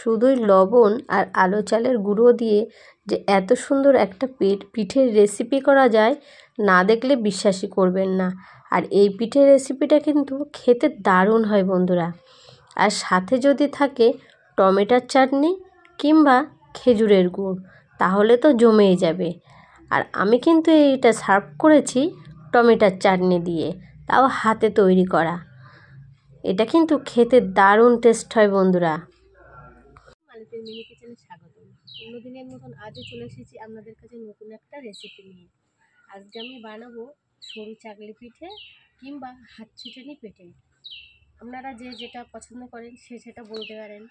শুধুই লবণ আর আলো চালের গুঁড়ো দিয়ে যে এত সুন্দর একটা পিঠের রেসিপি করা যায়, না দেখলে বিশ্বাসই করবেন না। আর এই পিঠের রেসিপিটা কিন্তু খেতে দারুণ হয় বন্ধুরা। আর সাথে যদি থাকে টমেটোর চাটনি কিংবা খেজুরের গুড়, তাহলে তো জমেই যাবে। আর আমি কিন্তু এইটা সার্ভ করেছি টমেটোর চাটনি দিয়ে, তাও হাতে তৈরি করা। এটা কিন্তু খেতে দারুণ টেস্ট হয় বন্ধুরা। মালিতের মিনি কিচেনে স্বাগতম। অন্যদিনের মতন আজও চলে এসেছি আপনাদের কাছে নতুন একটা রেসিপি নিয়ে। আজকে আমি বানাবো সরু চাকলি পিঠে কিংবা হাত ছিটানি পিঠে। আপনারা যে যেটা পছন্দ করেন সে সেটা বলতে পারেন।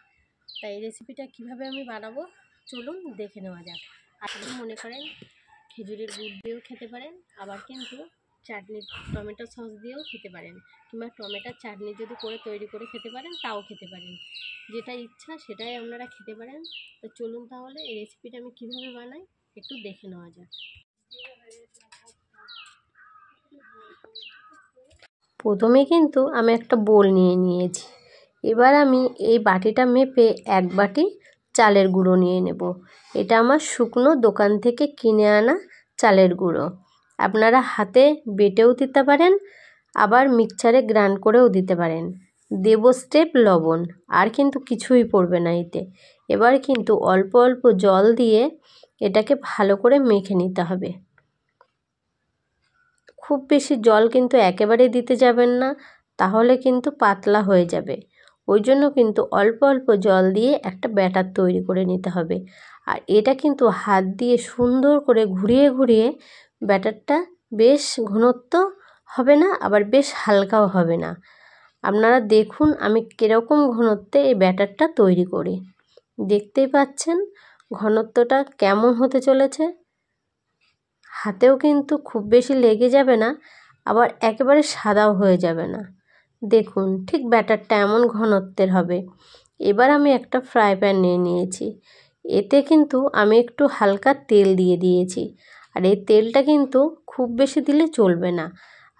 তাই রেসিপিটা কিভাবে আমি বানাবো চলুন দেখে নেওয়া যাক। আপনি মনে করেন খেজুরের গুড় দিয়েও খেতে পারেন, আবার কিন্তু চাটনি টমেটো সস দিয়েও খেতে পারেন, কিংবা টমেটোর চাটনি যদি করে তৈরি করে খেতে পারেন তাও খেতে পারেন। যেটা ইচ্ছা সেটাই আপনারা খেতে পারেন। তো চলুন তাহলে এই রেসিপিটা আমি কীভাবে বানাই একটু দেখে নেওয়া যাক। প্রথমে কিন্তু আমি একটা বোল নিয়ে নিয়েছি। এবার আমি এই বাটিটা মেপে 1 বাটি চালের গুঁড়ো নিয়ে নেব। এটা আমার শুকনো দোকান থেকে কিনে আনা চালের গুঁড়ো। আপনারা হাতে বেটেও দিতে পারেন, আবার মিক্সচারে গ্রাইন্ড করেও দিতে পারেন। দেব স্টেপ লবণ, আর কিন্তু কিছুই পড়বে না এতে। এবার কিন্তু অল্প অল্প জল দিয়ে এটাকে ভালো করে মেখে নিতে হবে। খুব বেশি জল কিন্তু একেবারে দিতে যাবেন না, তাহলে কিন্তু পাতলা হয়ে যাবে। ওই জন্য কিন্তু অল্প অল্প জল দিয়ে একটা ব্যাটার তৈরি করে নিতে হবে। আর এটা কিন্তু হাত দিয়ে সুন্দর করে ঘুরিয়ে ঘুরিয়ে ব্যাটারটা বেশ ঘনত্ব হবে না, আবার বেশ হালকাও হবে না। আপনারা দেখুন আমি কীরকম ঘনত্বে এই ব্যাটারটা তৈরি করি। দেখতেই পাচ্ছেন ঘনত্বটা কেমন হতে চলেছে। হাতেও কিন্তু খুব বেশি লেগে যাবে না, আবার একেবারে সাদাও হয়ে যাবে না। দেখুন ঠিক ব্যাটারটা এমন ঘনত্বের হবে। এবার আমি একটা ফ্রাই প্যান নিয়ে নিয়েছি। এতে কিন্তু আমি একটু হালকা তেল দিয়ে দিয়েছি। আর এই তেলটা কিন্তু খুব বেশি দিলে চলবে না।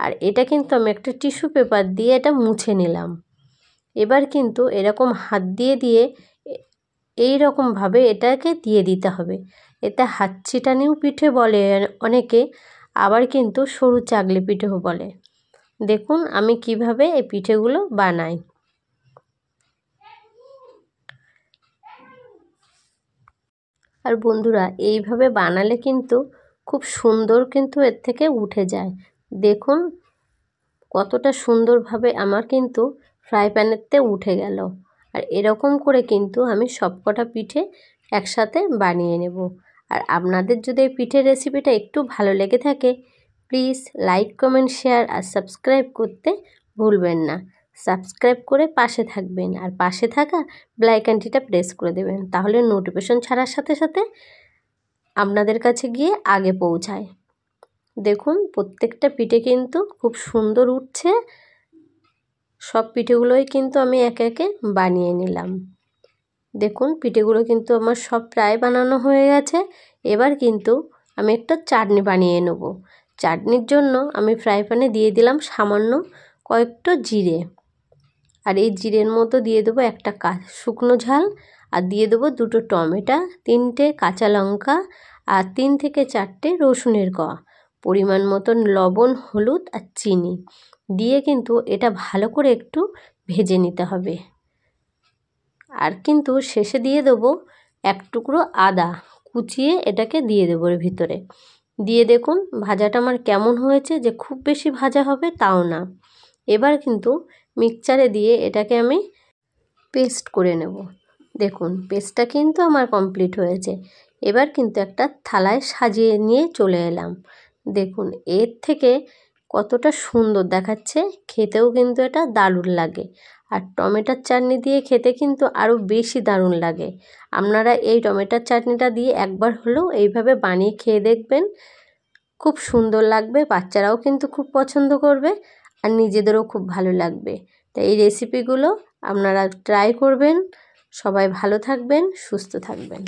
আর এটা কিন্তু আমি একটা টিস্যু পেপার দিয়ে এটা মুছে নিলাম। এবার কিন্তু এরকম হাত দিয়ে দিয়ে এই রকমভাবে এটাকে দিয়ে দিতে হবে। এতে হাত ছিটানিও পিঠে বলে অনেকে, আবার কিন্তু সরু চাকলি পিঠেও বলে। দেখুন আমি কিভাবে এই পিঠেগুলো বানাই। আর বন্ধুরা এইভাবে বানালে কিন্তু খুব সুন্দর কিন্তু এর থেকে উঠে যায়। দেখুন কতটা সুন্দরভাবে আমার কিন্তু ফ্রাই প্যানেরতে উঠে গেল। আর এরকম করে কিন্তু আমি সবকটা পিঠে একসাথে বানিয়ে নেব। আর আপনাদের যদি এই পিঠের রেসিপিটা একটু ভালো লেগে থাকে, প্লিজ লাইক কমেন্ট শেয়ার আর সাবস্ক্রাইব করতে ভুলবেন না। সাবস্ক্রাইব করে পাশে থাকবেন, আর পাশে থাকা বেল আইকনটিটা প্রেস করে দেবেন, তাহলে নোটিফিকেশন ছাড়ার সাথে সাথে আপনাদের কাছে গিয়ে আগে পৌঁছায়। দেখুন প্রত্যেকটা পিঠে কিন্তু খুব সুন্দর উঠছে। সব পিঠেগুলোই কিন্তু আমি একে একে বানিয়ে নিলাম। দেখুন পিঠেগুলো কিন্তু আমার সব প্রায় বানানো হয়ে গেছে। এবার কিন্তু আমি একটা চাটনি বানিয়ে নেব। চাটনির জন্য আমি ফ্রাই প্যানে দিয়ে দিলাম সামান্য কয়েকটা জিরে। আর এই জিরের মতো দিয়ে দেবো একটা শুকনো ঝাল, আর দিয়ে দেবো 2টো টমেটো, 3টে কাঁচা লঙ্কা, আর 3 থেকে 4টে রসুনের কোয়া, পরিমাণ মতন লবণ, হলুদ আর চিনি দিয়ে কিন্তু এটা ভালো করে একটু ভেজে নিতে হবে। আর কিন্তু শেষে দিয়ে দেবো 1 টুকরো আদা কুচিয়ে, এটাকে দিয়ে দেবো এর ভিতরে। দিয়ে দেখুন ভাজাটা আমার কেমন হয়েছে, যে খুব বেশি ভাজা হবে তাও না। এবার কিন্তু মিক্সচারে দিয়ে এটাকে আমি পেস্ট করে নেব। দেখুন পেস্টটা কিন্তু আমার কমপ্লিট হয়েছে। এবার কিন্তু একটা থালায় সাজিয়ে নিয়ে চলে এলাম। দেখুন এর থেকে কতটা সুন্দর দেখাচ্ছে, খেতেও কিন্তু এটা দারুণ লাগে। আর টমেটোর চাটনি দিয়ে খেতে কিন্তু আরও বেশি দারুণ লাগে। আপনারা এই টমেটোর চাটনিটা দিয়ে একবার হলেও এইভাবে বানিয়ে খেয়ে দেখবেন, খুব সুন্দর লাগবে। বাচ্চারাও কিন্তু খুব পছন্দ করবে, আর নিজেদেরও খুব ভালো লাগবে। তাই এই রেসিপিগুলো আপনারা ট্রাই করবেন। সবাই ভালো থাকবেন, সুস্থ থাকবেন।